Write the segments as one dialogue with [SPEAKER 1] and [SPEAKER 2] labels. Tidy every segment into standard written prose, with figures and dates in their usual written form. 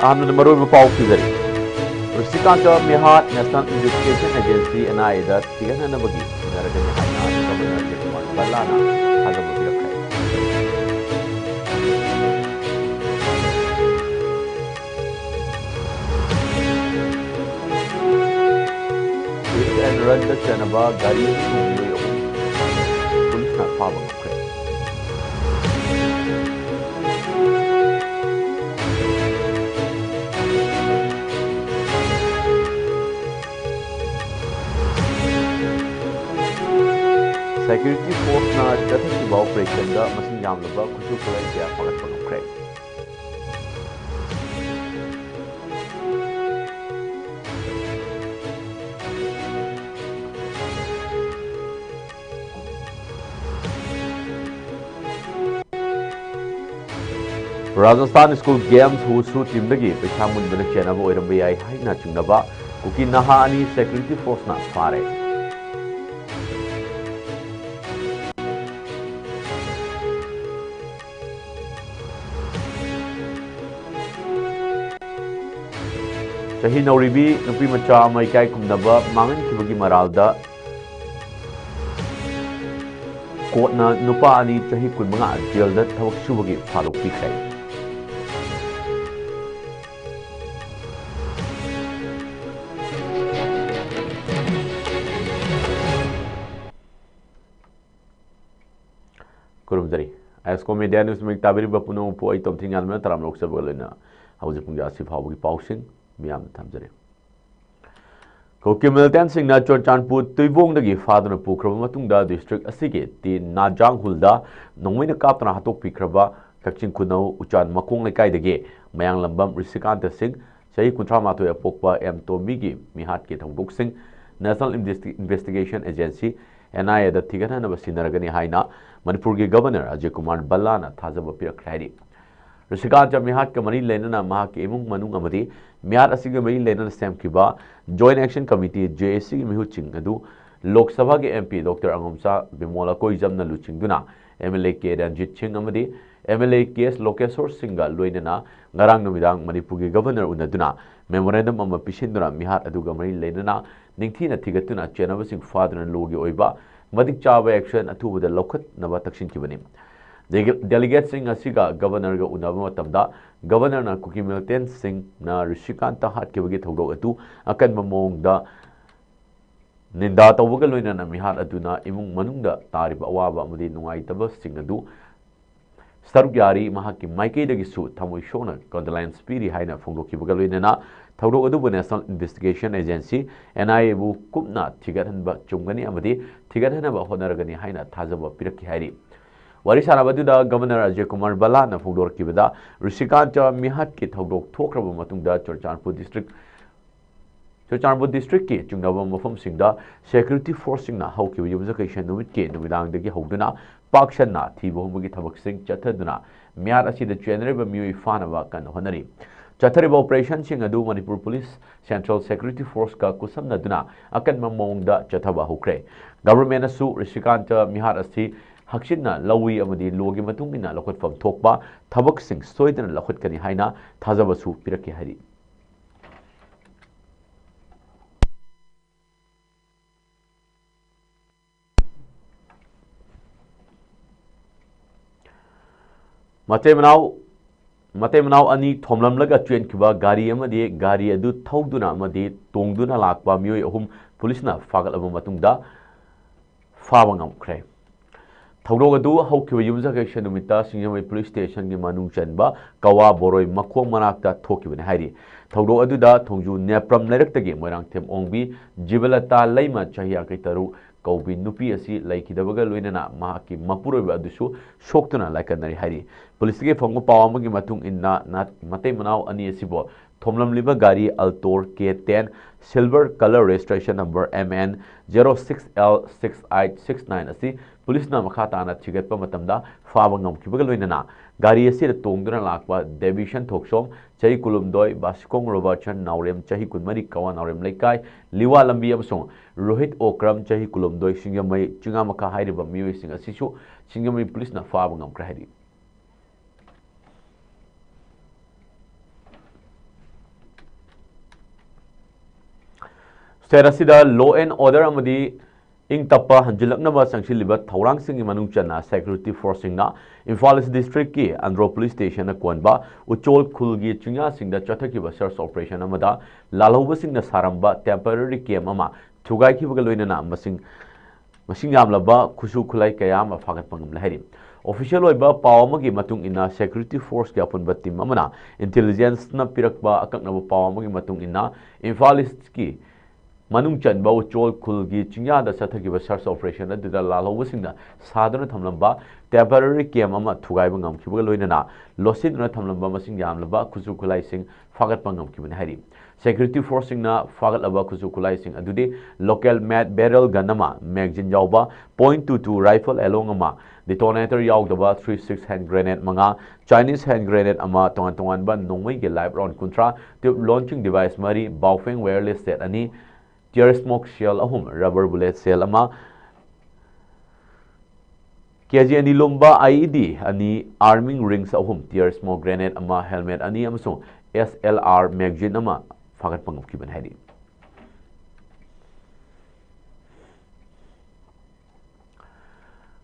[SPEAKER 1] ahmed maru pau pizari Rusikanta Mihat National Investigation Agency NIA da tigana na bagi naragani haina Governor Kumar Ballana hagabu birakhay and run the Chanaba Gari police na pawang kray Security force na chathaki operation da masing yamlaba kuchu kulay kaya pagat pangkray. Rajasthan School Games Husu team dagi pechamun bana chenaba oiramba yai haina chungnaba kuki naha ani security force na fare. Sahi Nauribi nupi macha mai kai kumnaba mangan kibagi maralda kotna nupa ani sahi kunmanga jail da thawak subagi phalok pikhay kurumjari Asco Media News में ताबीर बपुनो पो आई तब थिंगाल में तराम लोक सब लेना house पुंजा सिफाव की पाउसिंग मियाम थमजरे कोकी militant Singh ना चोरचानपुर तुइबोंग दगी फादन पुखरब मतुंगदा डिस्ट्रिक्ट असिगे ती नाजांग हुलदा नोंगमिन कापतना हातोक पिखरबा कक्चिंग खुनौ उचान मकोंग लेकाय दगे मयांग लंबम ऋषिकांत सिंह सही कुंथ्रा माथोय पोकपा एम तोमीगी मिहात के Thangdok Singh national investigation agency NIA दा थिगना बसिनरगनी हाइना मणिपुर के गवर्नर अजय कुमार बल्लाना थाजब पिरखराइरी ऋषिकांत मिहात के मरी लेना महा के इमुंग मनुंग अमदी मिहात असिगे मरी लेना सेमखिबा जॉइंट एक्शन कमिटी JAC की मिहुचिंग अदु लोकसभा के MP डॉक्टर अंगमसा बिमोला कोइजमना लुचिंगदुना MLA के रंजित सिंह अमदी MLA केस लोकेश्वर सिंह लोइनना ngarang numidag Manipur के गवर्नर उनदुना मेमोरेंडम अमा पिसिनदुना मिहात अदुगा मरी लेना निंगथीना थिगतुना चेनबसिंग फादरन लोगी ओइबा मदिक चाबा एक्शन अथुबदा लौखत नबा तक्सिन किबनी डेलीगेट सिंह असिगा गवर्नर गा उनबा मतमदा गवर्नर ना कुकी मिलिटेंट सिंह ना ऋषिकांत हाट केबगी थौदो अतु अकन ममोंगदा निंदा तौबगा लोइना मिहात अदुना इमुंग मनुंगदा तारिबा अवाबा अमदी नुंगाइतबा सिंह अदु सरुक यारी महाकी माइकेदगिसु थमोय शोना कंडोलेंस पीरी हाइना फोंदोखिबगा लोइना थौदो अदुबु नेशनल इन्वेस्टिगेशन एजेंसी NIA बु कुपना थिगरहनबा चुंगनी अमदी थिगरहनबा होनरगनी हाइना थाजबा पिरखि हाइरी वारी सानाबदुदा गवर्नर अजय कुमार बल्लाना फोंदोरखिबदा ऋषिकांत मिहात की थौदोक थोखरबा मतुंगदा चुरचानपुर डिस्ट्रिक्ट की चुंगनबा मफम सिंगदा सिक्योरिटी फोर्स सिंगना हौकिबा युमजकैशन नुमित के नुमिदांगदगी हौदुना पाक्सना थीबोंबगी थबक सिंग चथदुना मियार असिदा चेनरेबा मियोय फानबा कन होनरी चथरिबा ऑपरेशन सिंग अदु Manipur police central security force का कुसमनदुना अकन ममोंगदा चथबा होख्रे गवर्नमेंट असु ऋषिकांत मिहार असि हक्सिना लवी अमदी लोगी मतुंगिना लखतफम थोकबा थबक सिंग सोइदना लखतकनी हाइना थाजबसु पिरके हरि मते मनाव अनि थोमलमलगा चेनखिबा गाड़ी अमदी गाड़ी अदु थौदुना अमदी तोंगदुना लाकबा मियोय अहुम पुलिसना फागलबा मतुंगदा फावंगमख्रे थौदोग अदु हौखिबा युमजकैशन नुमिता सिंगमई पुलिस स्टेशन की मनुंग चनबा कवा बोरोय मखोंग मनाक्ता थोखिबने हाइरी थौदोग अदुदा थोंजु नेप्रम लेरक्तगी मोइरांगथेम ओंगबी जिबलता लैमा चाहिया कैतरु कौबी नुपी असी लैखिदबगा लोइनना माकी मपुरोइबा अदुसु शोक्तुना लाइकनरी हाइरी पुलिस के फंगो पावमगी मतुंग इन्ना मते मनाव अनि असिबो थोमलमलिबा गाड़ी अल्टोर K10 silver colour registration number MN 06L6869 असी पुलिस ना मखा ताना थिगतपा मतमदा फाबा ngमखिबगा लोइनना गाड़ी असी तोंगदुना लाकपा डेविशन थोकसोम चही कुलुमदोय बासिकोंग रोबर्टसन नावरेम चही कुनमरी कवा नावरेम लेकाय लिवा लंबी अमसों रोहित ओक्रम चही कुलुमदोय सिंगमई चिंगा मखा हाइरिबा मियोय सिंग असिसु सिंगमई पुलिस ना फाबा ngमख्रा हाइरी स्टेट असिदा लॉ एंड ऑर्डर अमदी इंग तप्पा हंजिलकनबा संगसिलिबा थौरांगसिंगी मनुंग चना सिक्योरिटी फोर्सिंगना इम्फाल ईस्ट डिस्ट्रिक्ट की अंद्रो पुलिस स्टेशन कोनबा उचोल खुलगी चुंगा सिंगदा चथकिबा सर्च ऑपरेशन अमदा लालौबसिंगना सारंबा टेम्पररी कैम्प अमा थुगाइखिबगा लोइनना मसिंग यामलबा खुसु खुलाई कयाम फागतपा ngam ऑफिशियल ओइबा पाव अमगी मतुंग इना सिक्योरिटी फोर्स के अपुनबा टीम अमना इंटेलिजेंस न पिरकबा अककनबा पाव अमगी मतुंग इना इम्फाल ईस्ट की मनुंग चनबा उचोल खुलगी चिंगादा चथकिबा सर्च ऑपरेशन अदुदा लालौबसिंगना सादना थमलंबा टेम्पररी कैम्प अमा थुगाइबा ngamखिबगा लोइनना लोसिदना थमलंबा मसिंग यामलबा खुसु खुलाइसिंग फागतपा ngamखिबने हारि सिक्योरिटी फोर्सिंगना फागतलबा खुसु खुलाइसिंग अदुदि लोकल मैट बैरल गन अमा मैगजीन यावबा .22 राइफल एलोंग अमा डिटोनेटर यावदबा 36 हैंड ग्रेनेड मंगा चाइनीज हैंड ग्रेनेड अमा तोंगान तोंगानबा नोंमई के live round country tube launching device मरी बाउफेंग वायरलेस सेट अनि टीयर स्मोक शेल अहुम रबर बुलेट सेल अमा केजी अनि लुम्बा आईडी अनि आर्मिंग रिंग्स अहुम टीयर स्मोक ग्रेनेड अमा हेलमेट अनि अमसो SLR मैगजीन अमा फागत पंगमखिबन हाइदि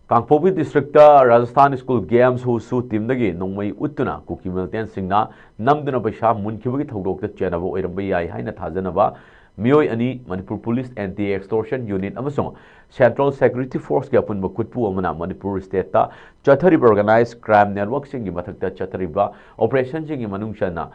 [SPEAKER 1] Kangpokpi district Rajasthan school games हुसु टीम दगी नोंमई उत्तुना कुकी मिलिटेंट सिंगना नमदुना पैसा मुनखिबगी थौदोकता चेनबा ओइरंबा याय हाइना थाजनबा मियोय अनि Manipur police anti extortion unit अमसों सेंट्रल सिक्योरिटी फोर्स के अपुनबा कुटपु अमना मणिपुर स्टेट ता चथरिबा ऑर्गेनाइज क्राइम नेटवर्क सिंगी मथक्ता चथरिबा ऑपरेशन सिंगी मनुंगचना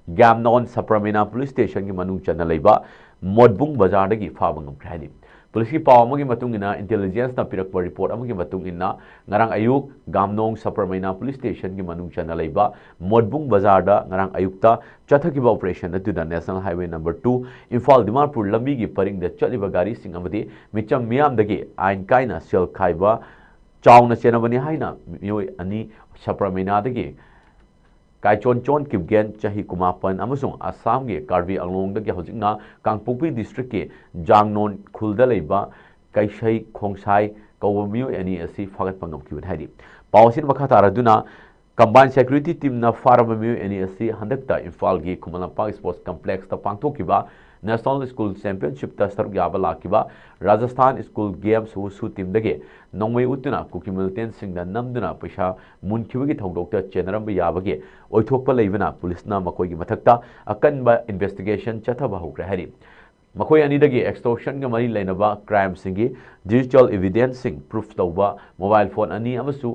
[SPEAKER 1] गैमनॉन सप्रमेना पुलिस स्टेशन की मनुंग चना लेबा मोडबुंग बाजार दगी फाबा ngamkhre हाइदि पुलिस की पाव अमगी मतुंगिना इंटेलिजेंस ना पिरकबा रिपोर्ट अमगी मतुंगिना ngarang ayuk gamnong सप्रमेना पुलिस स्टेशन की मनुंग चना लेबा मोडबुंग बाजार दा ngarang ayukta चथकिबा ऑपरेशन अदुदा national highway number 2 Imphal Dimapur लंबी की परिंग द चलिबा गाड़ी सिंग अमदी मिचम मियाम दगी आइन काइना सेल खाइबा चाउना चेनबनी हाइना मियोय अनि सप्रमेना दगी काइचोन चोन किबगेन चाही कुमापन अमसुंग आसाम के कार्बी अंगलोंग दगी हजिंगना कांगपोपी डिस्ट्रिक्ट के जांगनोन खुलदा लेबा काइसै खोंसाई कौबा मियोय अनि असि फागत पंगमखिबन हाइदि पावसिन मखा तारदुना कंबाइन सिक्योरिटी टीम ना फारम मियोय अनि असि हंदकता इम्फाल की खुमलंपा स्पोर्ट्स कॉम्प्लेक्स ता पांगथोकिबा नेशनल स्कूल चैंपियनशिप ता सरुक याबा लाकिबा राजस्थान स्कूल गेम्स हुसु टीम दगे नोंमई उतुना कुकी मिलिटेंट सिंगना नमदुना पैसा मुनखिबगी थौदोकता चेनरम याबगे ओइथोकपा लेबना पुलिसना मकोइगी मथक्ता अकनबा इन्वेस्टिगेशन चथबा होग्रे हारि मखोय अनिदगी एक्सटोर्शन गा मरी लेनबा क्राइम सिंगी डिजिटल एविडेंस सिंग प्रूफ तौबा मोबाइल फोन अनि अमसु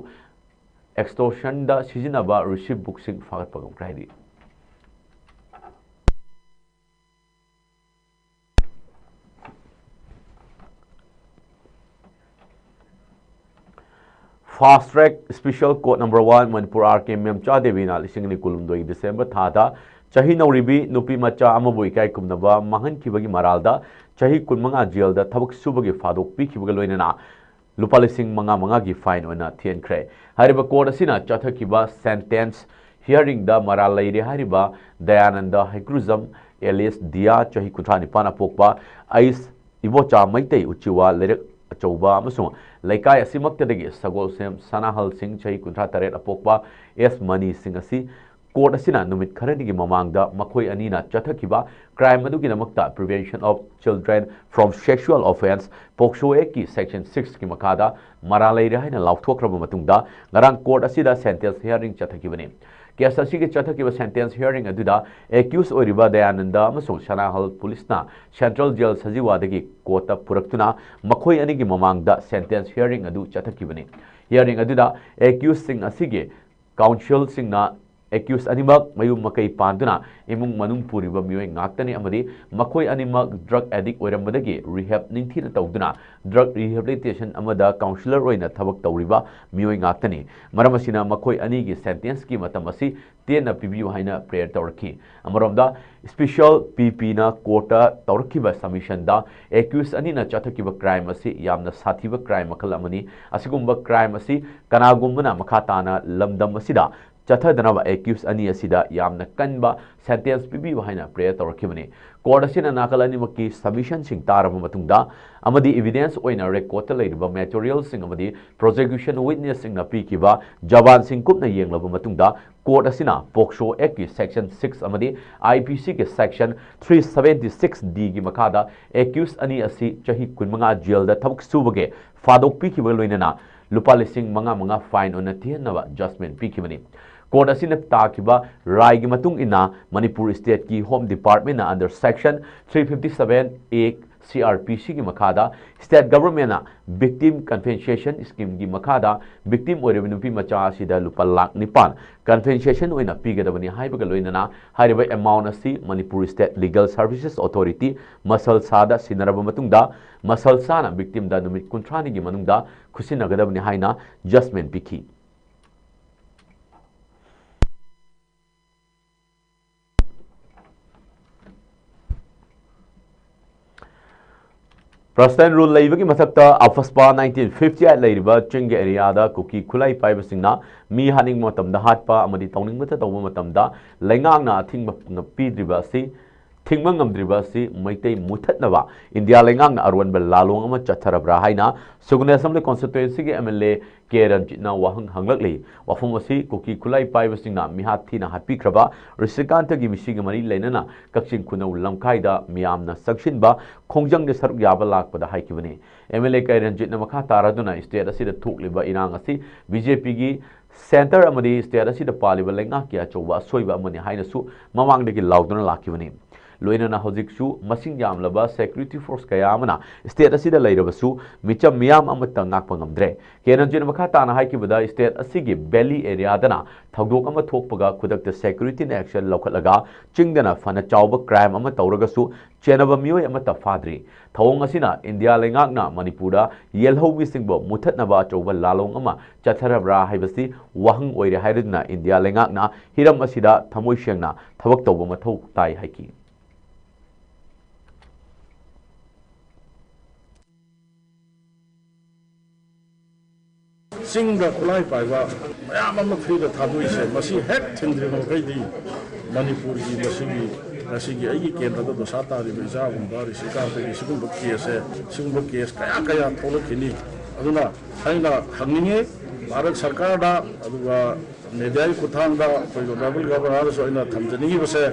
[SPEAKER 1] एक्सटोर्शन दा सिजिनबा रिसीव बुक सिंग फागत पगमग्रे हारि fast track special court number 1 Manipur R K Memcha Devi लिसिंगनी कुलुमदोई डिसेंबर थादा चाही नौरिबी नुपी मचा अमबो इकाई कुमनबा माहनखिबगी मरालदा चाही कुनमंगा जेलदा थबक सुबगी फादोक पीखिबगा लोइनना लुपा लिसिंग मंगा मंगा की फाइन ओना थियनख्रे हारिबा कोर्ट असिना चथखिबा सेंटेंस हियरिंग दा मराल लैरे हारिबा दयानंद हैक्रुजम एलिस दिया चाही कुथ्रा निपाना पोकबा आइस इबोचा मैतै उचिवा लेरक अचौबा अमसुंग लैकाय असिमक्तदगी सगोल सेम सनाहल सिंह चाही कुथ्रा तरेट अपोकबा एस मनी सिंह असि कोर्ट असिना नुमित खरनिगी ममांगदा मखोय अनिना चथखिबा क्राइम अदुगिदमक्ता prevention of children from sexual offence POCSO act की सेक्शन 6 की मखादा मरा लैरे हाइना लाउथोखरबा मतुंगदा ngarang कोर्ट असिदा सेंटेंस हियरिंग चथखिबनी केस असिगे चथखिबा सेंटेंस हियरिंग अदुदा एक्यूज ओरिबा दयानंद अमसुंग सनाहल पुलिसना सेंट्रल जेल सजीवादगी कोर्ट पुरक्तुना मखोय अनिगी ममांगदा सेंटेंस हियरिंग अदु चथखिबनी हियरिंग अदुदा एक्यूज सिंग असिगे काउंसिल सिंगना एक्यूज अनिमक मयु मकई पांदुना इमुंग मनुंग पुरिबा मियोय ngaktani amadi makhoi animak drug addict oirambadagi rehab ningthina tawduna drug rehabilitation amada counselor oina thabak tawriba miyoy ngaktani maram asina makhoi ani gi sentence ki matam asi tena pibiu haina prayer tawrki amaromda special pp na court tawrkiba submission da accused ani na chathakiba crime asi yamna sathiba crime makal amani asigumba crime asi kanagumbana makhatana lamdam asida चथदनब accuse अनी असिदा यामना कनबा sentence पिबी हाइना prayer तौरखिबने court असिना नाकल अनिमकी सबमिशन सिंग तारब मतुंगदा अमदी एविडेंस ओइना रेकॉर्ड लेरिबा मटेरियल सिंग अमदी प्रोसिक्यूशन विटनेस सिंग ना पीकिबा जवान सिंग कुपना येंगलब मतुंगदा कोर्ट असिना पोक्सो एक्ट की सेक्शन 6 अमदी आईपीसी के सेक्शन 376 डी की मखादा एक्यूज अनी असि चही 15 जेल दा थबक सुबगे फादोक पीकिबा लोइनना लुपा लिसिंग मंगा मंगा फाइन ओना थिहनबा जजमेंट पीकिबनी कोर्ट असिना ताकिबा राय की मतुंग इना मणिपुर स्टेट की होम डिपार्टमेंट ना अंडर सेक्शन 357 ए CRPC की मखादा स्टेट गवर्नमेंट ना विक्टिम कन्फेंसेशन स्कीम की मखादा विक्टिम ओइरब नुपी मचा असिदा लुपा लाख 9 कन्फेंसेशन ओइना पीगदबनी हाइबगा लोइनना हाइरबा अमाउंट असि Manipur state legal services authority muscle सादा सिनरब मतुंगदा मसल साना विक्टिम दा नुमित 30 की मनुंगदा खुसिनगदबनी हाइना जजमेंट पीखी पर्सनल रूल लेबगी मथक्ता अफस्पा 1958 लेरिबा चिंग एरियादा कुकी खुलाई पाइबसिंगना मी हानिंग मतमदा हाटपा अमदी तौनिंग मत तौबा मतमदा लेंगांगना थिंग पीद्रिबा सि थिंगमंग अमद्रिबा सि मैतै मुथतनबा इंडिया लेंगांगना अरवनबा लालोंग अमा चथरब्रा हाइना सुगुने असम्बली कॉन्स्टिट्यूएंसी के एमएलए के रंजितना वाहंग हंगलकली वफम असि कुकी खुलाई पाइबसिंगना मिहात थीना हापिख्रबा ऋषिकांत की मिसिंग मरी लेनना कक्सिंग खुनौ लमखाइदा मियामना सक्सिनबा खोंजंग ने सरुक याबा लाकपदा हाइकिबने एमएलए के रंजितना मखा तारादुना स्टेट असिदा थोकलिबा इरांग असि बीजेपी की सेंटर अमदी स्टेट असिदा पालिबा लेंगा की अचौबा सोइबा अमने हाइनसु ममांगदगी लाउदुना लाकिबने लोइनना हजिकसु मसिंग यामलबा सिक्योरिटी फोर्स कयामना स्टेट असिदा लेरबसु मिचम मियाम अमत नाकपा ngamdre केरंजिन मखा ताना हाइकिबदा स्टेट असिगी बेली एरियादना थगदोक अमा थोकपगा खुदक सिक्योरिटी ने एक्शन लौखलगा चिंगदना फना चावब क्राइम अमा तौरगसु चेनबा मियोय अमा तफाद्री थवंग असिना इंडिया लेंगाकना मणिपुरदा येलहौबी सिंगबो मुथतनबा चौबा लालोंग अमा चथरब्रा हाइबसि वाहंग ओइरे हाइरदना इंडिया लेंगाकना हिरम असिदा थमोय सेंगना थबक तौबा मथौ ताई हाइकी
[SPEAKER 2] सिंगा खुलाई पाइबा मयाम अमा फ्रीदा थादोइसे मसी हेक थिंद्रिबो गैदी मणिपुर की मसीगी मसीगी आइगी केंद्रदा दशा तारिबा इजागुंबा ऋषिकांतगी सिगुंबा केस कया कया थोलखिनी अदुना आइना हंगनिंगे भारत सरकार दा अदुगा मीडिया की खुथांगदा ऑनरेबल गवर्नर सो आइना थमजनिगी बसे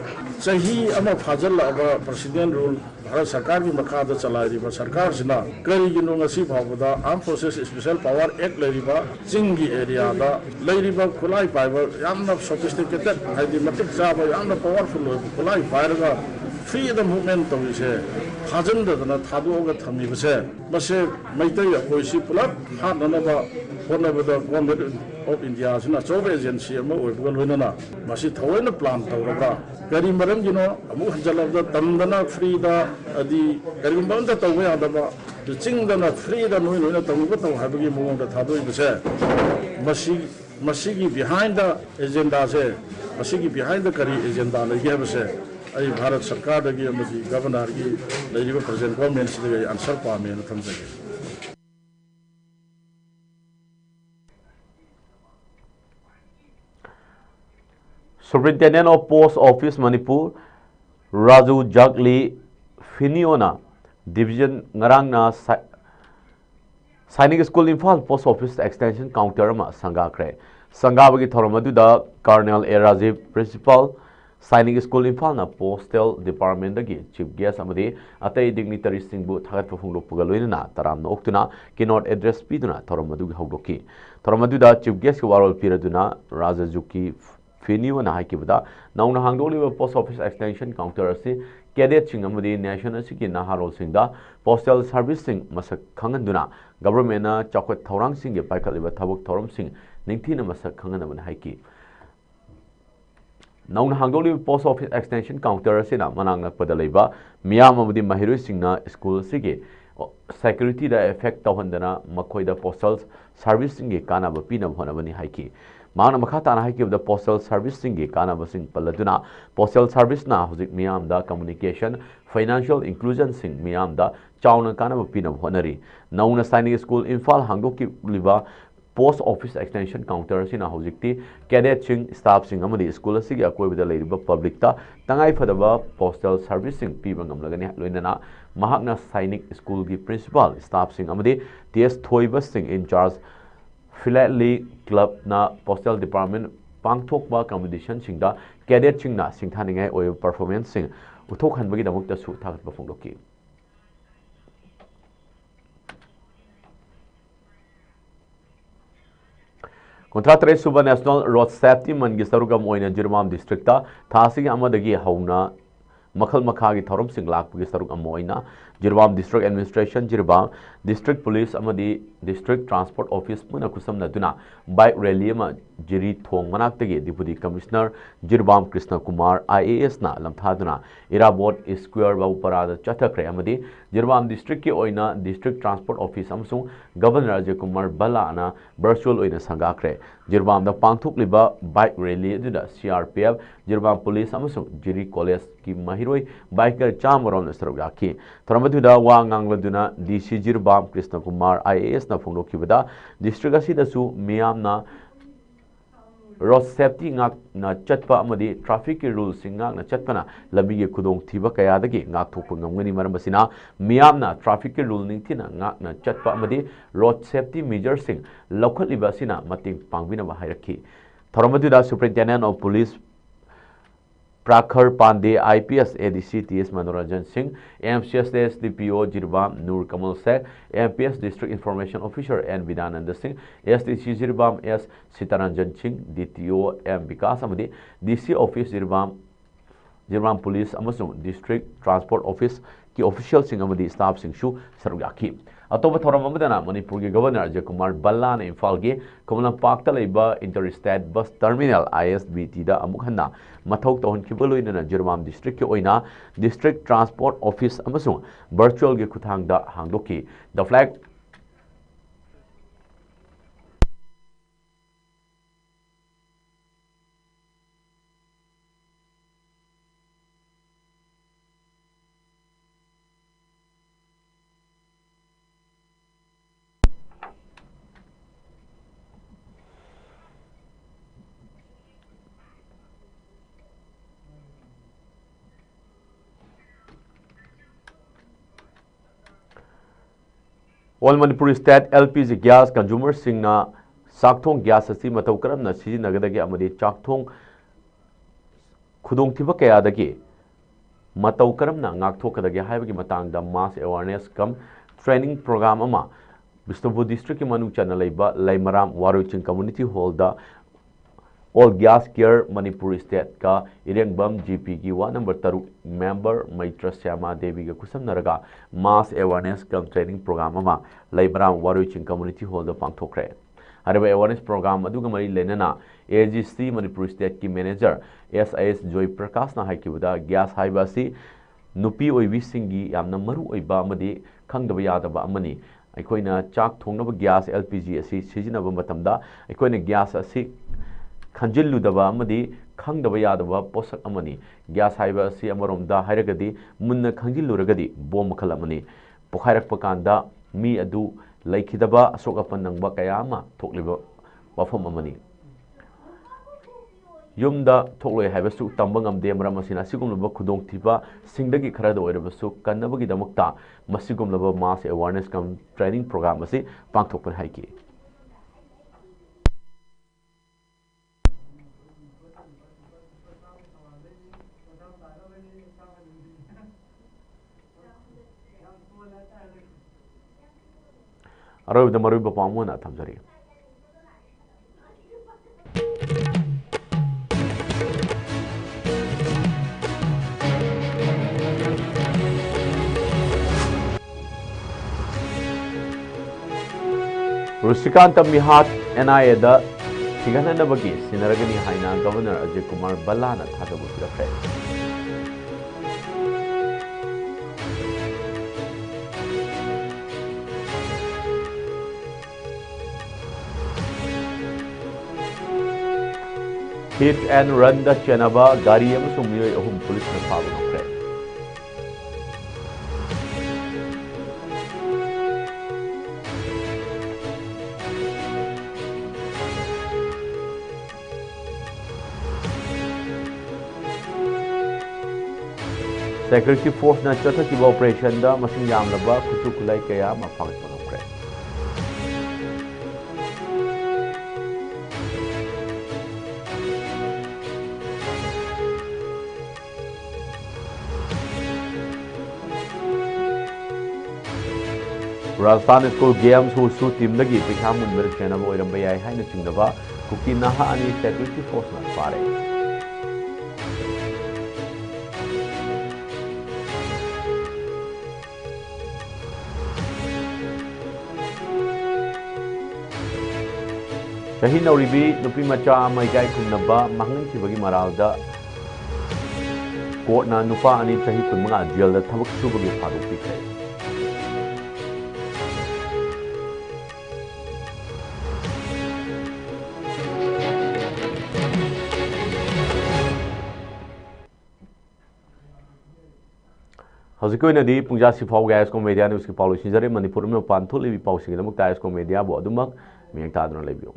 [SPEAKER 2] सही अमा फाजल अबा प्रेसिडेंट रूल भारत सरकार की मखादा चलाइरिबा सरकार सिना करिगिनो ngasi फावदा arm forces special power act लेरिबा चिंगी एरियादा लेरिबा खुलाई पाइबा यामना सोफिस्टिकेटेड हाइदि मतिक चाबा यामना पावरफुल खुलाई पाइरगा फ्रीडम मूवमेंट तौरिसे फाजनदना थादोगा थमिबसे मसे मैतै अखोइसि पुलप हाननबा होनबदा गवर्नमेंट ऑफ इंडिया सिना चौब एजेंसी अमा ओइबगा लोइनना मसी थवैना प्लान तौरबा करी मरम जिनो अमु हजलबदा तमदना फ्रीदा अदि करी मरम तौबा यादबा चिंगदना फ्रीदा नोइ नोइना तौबा तौ हाबगी मोंगदा थादोइबसे मसी की बिहाइंड द एजेंडा से मसी की बिहाइंड द करी एजेंडा लेगे बसे आई भारत सरकार दगी अमदी गवर्नर की लेरिबा प्रेजेंट गवर्नमेंट से आंसर पामे न थमजगे
[SPEAKER 1] Superintendent of Post Office Manipur Raju Jagli Finiona Division Ngarangna Sainik School Imphal Post Office Extension Counter ma Sangakre Sangabagi Thoramaduda Colonel A Rajiv Principal Sainik School Imphal na Postal Department dagi Chief Guest amadi atai dignitaries singbu thagat phunglo pugaloina taram na oktuna keynote address piduna Thoramadu hawdoki Thoramaduda Chief Guest warol piraduna Rajajuki Finiwa na haikibada nauna hangdoliba post office extension counter asi cadet sing amadi national siki naharol singda postal service sing masak khanganduna government na chakot thorang sing ge paikaliba thabuk thoram sing ningthina masak khanganabana haiki nauna hangdoliba post office extension counter asi na manang nakpada leiba miyam amadi mahiroi sing na school sigi security da effect tawhandana makhoida postal service sing ge kana ba pina bhonabani haiki माना मखाता ना है कि postal servicing की कानाबसिंग पल्लदुना postal service ना हुजिक मियाम दा communication financial inclusion सिंग मियाम दा Chowna कानाब पिनब honorary नौना सैनिक स्कूल इम्फाल हांगदोकी लिबा पोस्ट ऑफिस एक्सटेंशन काउंटर सिना हौजिक्ति कैडेट सिंह स्टाफ सिंह अमदी स्कूल असिगी अकोइबदा लेरिबा पब्लिक ता तंगाई फदबा पोस्टल सर्विस सिंह पीबा ngamlagani loinana mahakna sainik school gi principal staff सिंह अमदी ts thoiba Singh in charge philately club ना पोस्टल डिपार्टमेंट पांगथोकबा कॉम्पिटिशन सिंगदा कैडेट सिंगना सिंथानिंgai ओय परफॉर्मेंस सिंह उथोखनबगी दमकता सु थागतबा फोंदोकी Kontra Suba National Road Safety Mangi Sarugam Oina Jirmam District Thasi Amadagi Hauna Makal Makagi Thorum Sing Lakpagi Sarugam Moina Jirmam District Administration Jirbam District Police Amadi District Transport Office Muna Kusam Naduna Bike Rally Ma Jiri Thong Manaktagi Deputy Commissioner Jirbam Krishna Kumar IAS Na Lamthaduna Irabot Square Babuparada Chathakre Amadi Jirbam District Ki Oina District Transport Office Amsung Governor Ajay Kumar Balana Virtual Oina Sangakre Jirbam da Pangthuk Liba Bike Rally Duda CRPF Jirbam Police Amsung Jiri College Ki Mahiroi Biker Chamaron Sarugaki Tramatuda Wangang Laduna DC Jirbam Krishna Kumar IAS Na Fondo Kibada District Asidasu Miyamna Road safety ngak na chatpa amadi traffic rules ngak na chatpana labi ge khudong thiba kaya dagi ngak thokpa ngamgani maram basina miyamna traffic rule ning thina ngak na chatpa amadi road safety measures sing lokhatliba sina mating pangbina ba hairakhi thoramadu da superintendent of police Prakhar Pandey IPS ADC TS Manoranjan Singh MCSS DPO Jirbam Nur Kamal Sek MPS District Information Officer N Vidananda Singh SDC Jirbam S Sitaranjan Singh DTO M Vikas Amadi DC Office Jirbam Police Amasung District Transport Office ki official sing amadi staff sing shu sarugaki atoba thoram amadana Manipur gi Governor Ajay Kumar Ballan Imphal gi Kamalam Park ta leiba Interstate Bus Terminal ISBT da amuk hanna mathok tohon kibaloina Jirbam District ki oina District Transport Office amasung virtual gi khuthang da hangdoki the flag All Manipur State LPG gas consumer singna sakthong gas asi matau karam na siji nagadagi amadi chakthong khudong thiba kaya dagi matau karam na ngakthokadagi haibagi matangda mass awareness kam training program ama Bishnupur district ki manung chana leiba Laimaram Waruching community hall da All Gas Care Manipur State ka Irengbam GP ki 1 number 3 member Maitra Syama Devi ga kusam naraga mass awareness kam training program ama Laimaram Waruching community hall da pangthokre hariba awareness program aduga mari lenana AGC Manipur State ki manager SIS Joy Prakash na haikibada gas haiba si nupi oibi singi yamna maru oiba amadi khangdaba yadaba amani aikoina chak thongnaba gas LPG asi sijinaba matamda aikoina gas asi Kanjiludaba amadi khangdaba yadaba posak amani gas haiba asi amaromda hairagadi munna khanjiluragadi bom makhala amani pokhairakpa kanda mi adu laikhidaba asokapan nangba kaya ama thokliba wafam amani Yumda Tokloi Habasu Tambangam de Ramasina Sigum Laba Kudong Tiba Singdagi Karado Erebasu Kanabagi Damukta Masigum Laba Mass Awareness Come Training Program Masi Pangtopan Haiki Arav the Maruba Pamuna Tamzari Rusikanta Mihat NIA da Tigana Bagi, Sinaragani Haina, Governor Ajay Kumar Balana Thadabu Rafe. Hit and run the Chenaba, Gariam Sumio, whom police and Pablo Fred. Security ꯐꯣꯔꯁꯅ ꯆꯠꯊꯈꯤꯕ ꯑꯣꯄꯔꯦꯁꯟꯗ ꯃꯁꯤꯡ ꯌꯥꯝꯂꯕ ꯈꯨꯠꯁꯨ ꯈꯨꯠꯂꯥꯏ ꯀꯌꯥ ꯑꯃ ꯐꯥꯒꯠꯄ ꯉꯝꯈ꯭ꯔꯦ꯫ ꯔꯥꯖꯁꯊꯥꯟ ꯁ꯭ꯀꯨꯜ ꯒꯦꯝꯁ ꯋꯨꯁꯨ ꯇꯤꯝꯗꯒꯤ ꯄꯩꯁꯥ ꯃꯨꯟꯕꯗ ꯁꯦꯟꯅꯕ ꯑꯣꯏꯔꯝꯕ ꯌꯥꯏ ꯍꯥꯏꯅ ꯆꯤꯡꯅꯕ ꯀꯨꯀꯤ ꯅꯍꯥ ꯑꯅꯤ ꯁꯦꯀ꯭ꯌꯨꯔꯤꯇꯤ ꯐꯣꯔꯁꯅ ꯐꯥꯔꯦ꯫ ꯆꯍꯤ ꯅꯧꯔꯤꯕꯤ ꯅꯨꯄꯤ ꯃꯆꯥ ꯑꯃ ꯏꯀꯥꯏ ꯈꯨꯝꯅꯕ ꯃꯥꯡꯍꯟꯈꯤꯕꯒꯤ ꯃꯔꯥꯜꯗ ꯀꯣꯔꯠꯅ ꯅꯨꯄꯥ ꯑꯅꯤ ꯆꯍꯤ 15 ꯖꯦꯜꯗ ꯊꯕꯛ ꯁꯨꯕꯒꯤ ꯊꯥꯗꯣꯛꯄꯤꯈ꯭ꯔꯦ꯫ ꯍꯧꯖꯤꯛꯀꯤ ꯑꯣꯏꯅꯗꯤ ꯄꯨꯡꯖꯥꯁꯤ ꯐꯥꯎꯕꯒꯤ ꯑꯥꯏꯑꯦꯁꯀꯣ ꯃꯦꯗꯤꯌꯥ ꯅ꯭ꯌꯨꯁꯀꯤ ꯄꯥꯎ ꯂꯣꯏꯁꯤꯟꯖꯔꯦ꯫ ꯃꯅꯤꯄꯨꯔ ꯑꯃ ꯃꯄꯥꯟ ꯊꯣꯛꯂꯤꯕ ꯄꯥꯎꯁꯤꯡꯒꯤꯗꯃꯛꯇ ꯑꯥꯏꯑꯦꯁꯀꯣ ꯃꯦꯗꯤꯌꯥꯕꯨ ꯑꯗꯨꯃꯛ ꯃꯤꯠꯌꯦꯡ ꯇꯥꯗꯨꯅ ꯂꯩꯕꯤꯌꯨ꯫